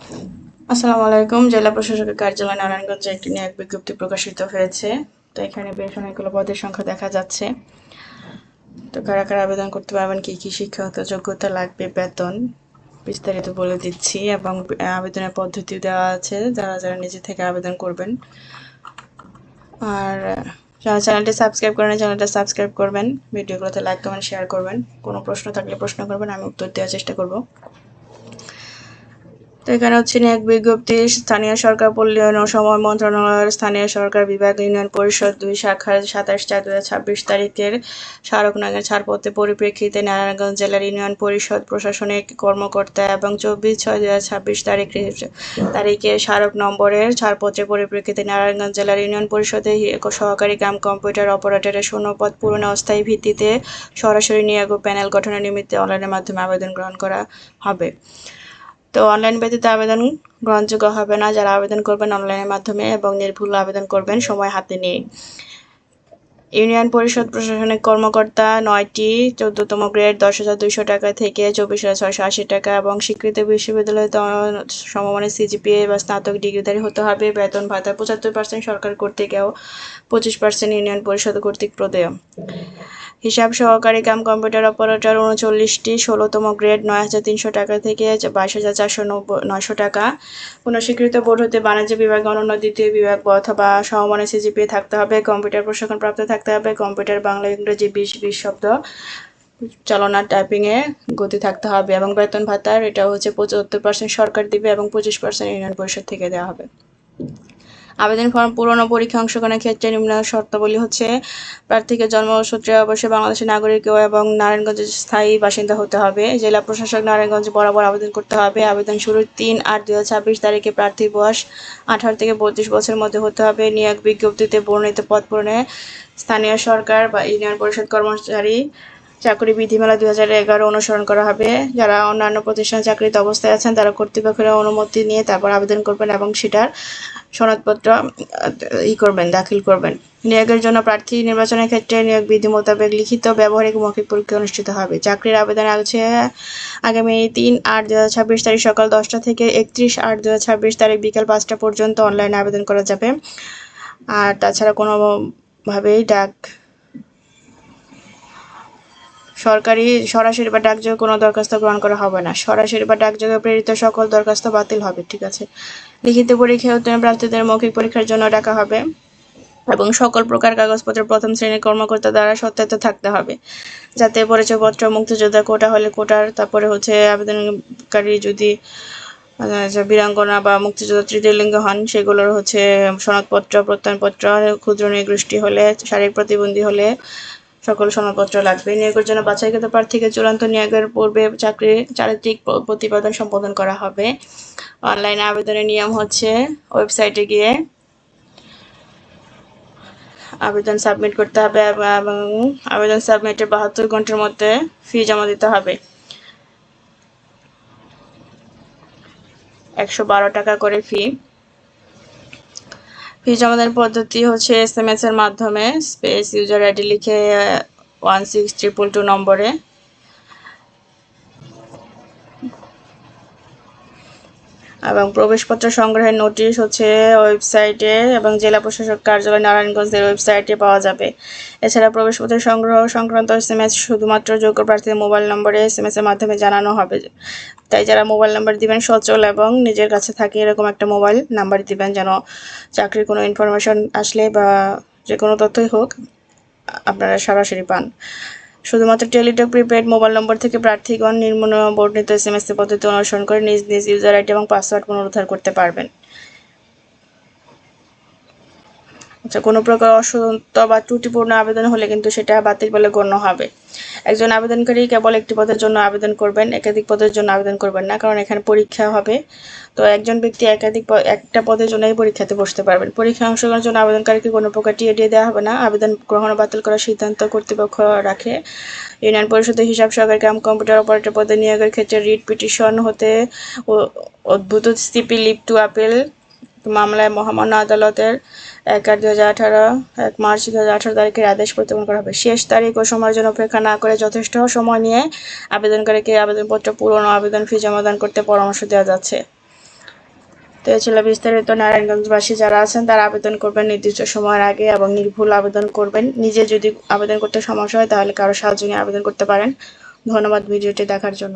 আসসালামু আলাইকুম। জেলা প্রশাসকের কার্যালয় নারায়ণগঞ্জে একটি নিয়োগ বিজ্ঞপ্তি প্রকাশিত হয়েছে। তো এখানে বেশ অনেকগুলো পদের সংখ্যা দেখা যাচ্ছে। তো কারা কারা আবেদন করতে পারবেন, কি কি শিক্ষাগত যোগ্যতা লাগবে, বেতন বিস্তারিত বলে দিচ্ছি এবং আবেদনের পদ্ধতি দেওয়া আছে, যারা যারা নিজে থেকে আবেদন করবেন। আর যারা চ্যানেলটি সাবস্ক্রাইব করেন চ্যানেলটা সাবস্ক্রাইব করবেন, ভিডিওগুলোতে লাইক কমেন্ট শেয়ার করবেন। কোনো প্রশ্ন থাকলে প্রশ্ন করবেন, আমি উত্তর দেওয়ার চেষ্টা করব। তো এখানে হচ্ছে নিয়োগ বিজ্ঞপ্তি স্থানীয় সরকার পল্লী উন্নয়ন সময় মন্ত্রণালয়ের স্থানীয় সরকার বিভাগ ইউনিয়ন পরিষদ ২ শাখার ২৭/৪/২০২৬ তারিখের স্মারক নঙের ছাড়পত্রের পরিপ্রেক্ষিতে নারায়ণগঞ্জ জেলার ইউনিয়ন পরিষদ প্রশাসনিক কর্মকর্তা এবং ২৪/৬/২০২৬ তারিখে স্মারক নম্বরের ছাড়পত্রের পরিপ্রেক্ষিতে নারায়ণগঞ্জ জেলার ইউনিয়ন পরিষদের সহকারী কাম কম্পিউটার অপারেটরের শূন্যপদ পূরণে অস্থায়ী ভিত্তিতে সরাসরি নিয়োগ ও প্যানেল গঠনের নিমিত্তে অনলাইনের মাধ্যমে আবেদন গ্রহণ করা হবে। তো অনলাইন ব্যতীত আবেদন গ্রহণযোগ্য হবে না। যারা আবেদন করবেন অনলাইনের মাধ্যমে এবং নির্ভুল আবেদন করবেন সময় হাতে নিয়ে। ইউনিয়ন পরিষদ প্রশাসনিক কর্মকর্তা ৯টি ১৪তম গ্রেড ১০,২০০ টাকা থেকে ২৪,৬৮০ টাকা এবং স্বীকৃত বিশ্ববিদ্যালয়ে সমমানের সিজিপিএ বা স্নাতক ডিগ্রিধারী হতে হবে। বেতন ভাতা ৭৫% সরকার কর্তৃক ও ২৫% ইউনিয়ন পরিষদ কর্তৃক প্রদেয়। হিসাব সহকারী কাম কম্পিউটার অপারেটর ৩৯টি ১৬তম গ্রেড ৯,৩০০ টাকা থেকে ২২,৪৯০ টাকা। কোনো স্বীকৃত বোর্ড হতে বাণিজ্য বিভাগ অনন্য দ্বিতীয় বিভাগ অথবা সমমানের সিজিপিএ থাকতে হবে। কম্পিউটার প্রশিক্ষণ প্রাপ্ত থাকতে হবে। কম্পিউটার বাংলা ইংরেজি ২০ শব্দ চালনা টাইপিংয়ে গতি থাকতে হবে এবং বেতন ভাতার এটা হচ্ছে ৭৫% সরকার দিবে এবং ২৫% ইউনিয়ন পরিষদ থেকে দেওয়া হবে। আবেদন ফর্ম পূরণ ও পরীক্ষা অংশগ্রহণের ক্ষেত্রে নিম্ন শর্তাবলী হচ্ছে: প্রার্থীকে জন্মসূত্রে অবশ্যই বাংলাদেশের নাগরিক এবং নারায়ণগঞ্জের স্থায়ী বাসিন্দা হতে হবে। জেলা প্রশাসক নারায়ণগঞ্জ বরাবর আবেদন করতে হবে। আবেদন শুরুর ৩/৮/২০২৬ তারিখে প্রার্থীর বয়স ১৮ থেকে ৩২ বছরের মধ্যে হতে হবে। নিয়োগ বিজ্ঞপ্তিতে বর্ণিত পদ পূরণে স্থানীয় সরকার বা ইউনিয়ন পরিষদ কর্মচারী চাকরি বিধিমালা ২০১১ অনুসরণ করা হবে। যারা অন্যান্য প্রতিষ্ঠানে চাকরিতে অবস্থায় আছেন তারা কর্তৃপক্ষের অনুমতি নিয়ে তারপর আবেদন করবেন এবং সেটার সনদপত্র দাখিল করবেন। নিয়োগের জন্য প্রার্থী নির্বাচনের ক্ষেত্রে নিয়োগ বিধি মোতাবেক লিখিত, ব্যবহারিক ও মৌখিক পরীক্ষা অনুষ্ঠিত হবে। চাকরির আবেদন আছে আগামী ৩/৮/২০২৬ তারিখ সকাল ১০টা থেকে ৩১/৮/২০২৬ তারিখ বিকাল ৫টা পর্যন্ত অনলাইনে আবেদন করা যাবে। আর তাছাড়া কোনোভাবেই সরকারি সরাসরি বা ডাকযোগে কোনো দরখাস্ত গ্রহণ করা হবে না। সরাসরি বা ডাকযোগে প্রেরিত সকল দরখাস্ত বাতিল হবে। ঠিক আছে। লিখিত পরীক্ষায় উত্তীর্ণ প্রার্থীদের মৌখিক পরীক্ষার জন্য ডাকা হবে এবং সকল প্রকার কাগজপত্র প্রথম শ্রেণীর কর্মকর্তা দ্বারা সত্যায়িত থাকতে হবে। যাতে পরিচয়পত্র, মুক্তিযোদ্ধা কোটা হলে কোটার, তারপরে হচ্ছে আবেদনকারী যদি বীরাঙ্গনা বা মুক্তিযোদ্ধা তৃতীয় লিঙ্গ হন সেগুলোর হচ্ছে সনদপত্র, প্রত্যয়নপত্র, ক্ষুদ্র নৃগোষ্ঠী হলে, শারীরিক প্রতিবন্ধী হলে সকল সনদপত্র লাগবে। নিয়োগের জন্য বাছাইকৃত প্রার্থীকে চূড়ান্ত নিয়োগের পূর্বে চাকরির চারিত্রিক প্রতিবেদন সম্পাদন করা হবে। অনলাইনে আবেদনের নিয়ম হচ্ছে ওয়েবসাইটে গিয়ে আবেদন সাবমিট করতে হবে এবং আবেদন সাবমিটের ৭২ ঘন্টার মধ্যে ফি জমা দিতে হবে। ১১২ টাকা করে ফি জমানোর পদ্ধতি হচ্ছে SMS এর মাধ্যমে স্পেস ইউজার আইডি লিখে 16222 নম্বরে এবং প্রবেশপত্র সংগ্রহের নোটিশ হচ্ছে ওয়েবসাইটে এবং জেলা প্রশাসক কার্যালয় নারায়ণগঞ্জের ওয়েবসাইটে পাওয়া যাবে। এছাড়া প্রবেশপত্র সংগ্রহ সংক্রান্ত SMS শুধুমাত্র যোগ্য প্রার্থীর মোবাইল নম্বরে SMS এর মাধ্যমে জানানো হবে। তাই যারা মোবাইল নাম্বার দিবেন সচল এবং নিজের কাছে থাকে এরকম একটা মোবাইল নাম্বার দিবেন, যেন চাকরির কোনো ইনফরমেশন আসলে বা যে কোনো তথ্যই হোক আপনারা সরাসরি পান। শুধুমাত্র টেলিটক প্রিপেড মোবাইল নম্বর থেকে প্রার্থীগণ নিম্ন বর্ণিত SMS পদ্ধতি অনুসরণ করে নিজ নিজ ইউজার আইডি এবং পাসওয়ার্ড পুনরুদ্ধার করতে পারবেন। আচ্ছা, কোনো প্রকার অসত্য বা ত্রুটিপূর্ণ আবেদন হলে কিন্তু সেটা বাতিল বলে গণ্য হবে। একজন আবেদনকারী কেবল একটি পদের জন্য আবেদন করবেন, একাধিক পদের জন্য আবেদন করবেন না, কারণ এখানে পরীক্ষা হবে। তো একজন ব্যক্তি একটা পদের জন্যই পরীক্ষাতে বসতে পারবেন। পরীক্ষায় অংশগ্রহণের জন্য আবেদনকারীকে কোনো প্রকার টিএ দেওয়া হবে না। আবেদন গ্রহণ ও বাতিল করার সিদ্ধান্ত কর্তৃপক্ষ রাখে। ইউনিয়ন পরিষদের হিসাব সহকারী কাম কম্পিউটার অপারেটর পদে নিয়োগের ক্ষেত্রে রিট পিটিশন হতে উদ্ভূত সিপি লিভ টু আপিল মামলায় মহামান্য আদালতের ১/২০১৮ ১ মার্চ ২০১৮ তারিখের আদেশ প্রত্যর্পণ করা হবে। শেষ তারিখ ও সময়ের জন্য অপেক্ষা না করে যথেষ্ট সময় নিয়ে আবেদনকারীকে আবেদনপত্র পূরণ ও আবেদন ফি জমাদান করতে পরামর্শ দেওয়া যাচ্ছে। তো এ ছিল বিস্তারিত। নারায়ণগঞ্জবাসী যারা আছেন তারা আবেদন করবেন নির্দিষ্ট সময়ের আগে এবং নির্ভুল আবেদন করবেন। নিজে যদি আবেদন করতে সমস্যা হয় তাহলে কারো সাহায্য নিয়ে আবেদন করতে পারেন। ধন্যবাদ ভিডিওটি দেখার জন্য।